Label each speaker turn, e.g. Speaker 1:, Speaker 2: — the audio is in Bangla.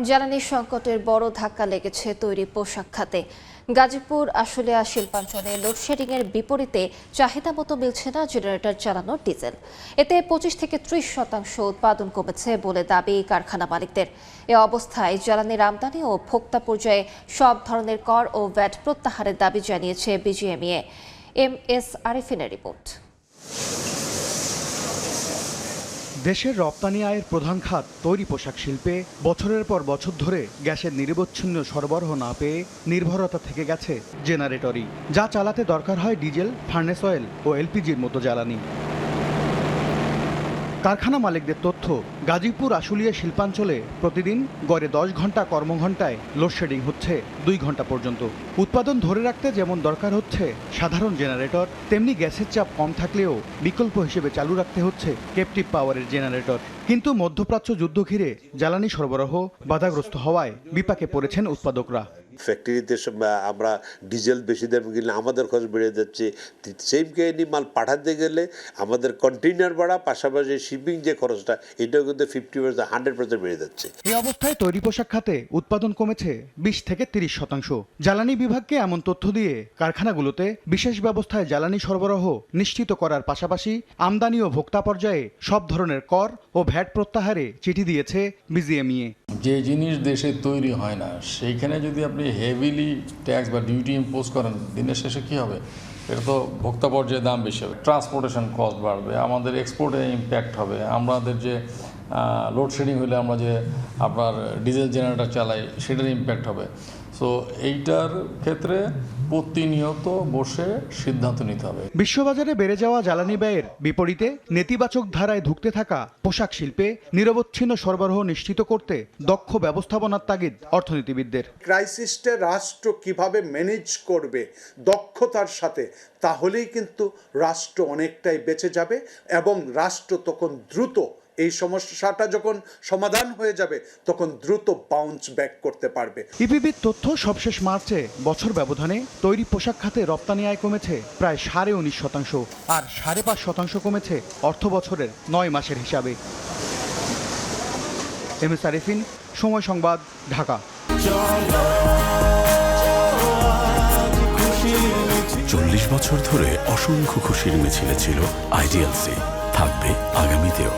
Speaker 1: জ্বালানি সংকটের বড় ধাক্কা লেগেছে তৈরি পোশাক খাতে। গাজীপুর আশুলিয়া শিল্পাঞ্চলে লোডশেডিংয়ের বিপরীতে চাহিদা মতো মিলছে না জেনারেটর চালানো ডিজেল। এতে 25 থেকে 30% উৎপাদন কমেছে বলে দাবি কারখানা মালিকদের। এ অবস্থায় জ্বালানির আমদানি ও ভোক্তা পর্যায়ে সব ধরনের কর ও ভ্যাট প্রত্যাহারের দাবি জানিয়েছে বিজিএমইএ। MS আরিফিনের report.
Speaker 2: দেশের রপ্তানি আয়ের প্রধান খাত তৈরি পোশাক শিল্পে বছরের পর বছর ধরে গ্যাসের নিরবচ্ছিন্ন সরবরাহ না পেয়ে নির্ভরতা থেকে গেছে জেনারেটরই, যা চালাতে দরকার হয় ডিজেল, ফার্নেস অয়েল ও এলপিজির মতো জ্বালানি। কারখানা মালিকদের তথ্য, গাজীপুর আশুলিয়া শিল্পাঞ্চলে প্রতিদিন গড়ে 10 ঘন্টা কর্মঘণ্টায় লোডশেডিং হচ্ছে 2 ঘন্টা পর্যন্ত। উৎপাদন ধরে রাখতে যেমন দরকার হচ্ছে সাধারণ জেনারেটর, তেমনি গ্যাসের চাপ কম থাকলেও বিকল্প হিসেবে চালু রাখতে হচ্ছে ক্যাপটিভ পাওয়ারের জেনারেটর। কিন্তু মধ্যপ্রাচ্য যুদ্ধ ঘিরে জ্বালানি সরবরাহ বাধাগ্রস্ত হওয়ায় বিপাকে পড়েছেন উৎপাদকরা।
Speaker 3: ফ্যাক্টরিতে আমরা ডিজেল বেশি দামে কিনলে আমাদের খরচ বেড়ে যাচ্ছে। সেম কাহিনি মাল পাঠাতে গেলে আমাদের কন্টেইনার ভাড়া, পাশাপাশি শিপিং যে খরচটা, এটাও কিন্তু 50% 100% বেড়ে যাচ্ছে।
Speaker 2: এই অবস্থায় তৈরি পোশাক খাতে উৎপাদন কমেছে 20 থেকে 30%। জ্বালানি বিভাগকে এমন তথ্য দিয়ে কারখানাগুলোতে বিশেষ ব্যবস্থায় জ্বালানি সরবরাহ নিশ্চিত করার পাশাপাশি আমদানি ও ভোক্তা পর্যায়ে সব ধরনের কর ও ভ্যাট প্রত্যাহারে চিঠি দিয়েছে বিজিএমইএ।
Speaker 4: যে জিনিস দেশে তৈরি হয় না সেইখানে যদি আপনি হেভিলি ট্যাক্স বা ডিউটি ইম্পোজ করেন, দিনের শেষে কী হবে? এটা তো ভোক্তা পর্যায়ে দাম বেশি হবে, ট্রান্সপোর্টেশন কস্ট বাড়বে, আমাদের এক্সপোর্টে ইম্প্যাক্ট হবে, আমাদের যে লোডশেডিং হলে আমরা যে আপনার ডিজেল জেনারেটর চালাই সেটার ইম্প্যাক্ট হবে। সো এইটার ক্ষেত্রে প্রতিনিয়ত বসে সিদ্ধান্ত নিতে হবে।
Speaker 2: বিশ্ববাজারে বেড়ে যাওয়া জ্বালানি ব্যয়ের বিপরীতে নেতিবাচক ধারায় ধুঁকতে থাকা পোশাক শিল্পে নিরবচ্ছিন্ন সরবরাহ নিশ্চিত করতে দক্ষ ব্যবস্থাপনার তাগিদ অর্থনীতিবিদদের।
Speaker 5: ক্রাইসিসটা রাষ্ট্র কিভাবে ম্যানেজ করবে দক্ষতার সাথে, তাহলেই কিন্তু রাষ্ট্র অনেকটাই বেঁচে যাবে এবং রাষ্ট্র তখন দ্রুত এই সমস্যাটা যখন সমাধান হয়ে যাবে তখন দ্রুত বাউন্স ব্যাক করতে পারবে।
Speaker 2: ইপিবির তথ্য সবশেষ মার্চে বছর ব্যবধানে তৈরি পোশাক খাতে রপ্তানি আয় কমেছে প্রায় 19.5% আর 5.5% কমেছে অর্থ বছরের 9 মাসের হিসাবে। MS আরিফিন, সময় সংবাদ, ঢাকা।
Speaker 6: 40 বছর ধরে অসংখ্য খুশির মিছিলে ছিল আইডিএলসি, থাকবে আগামীতেও।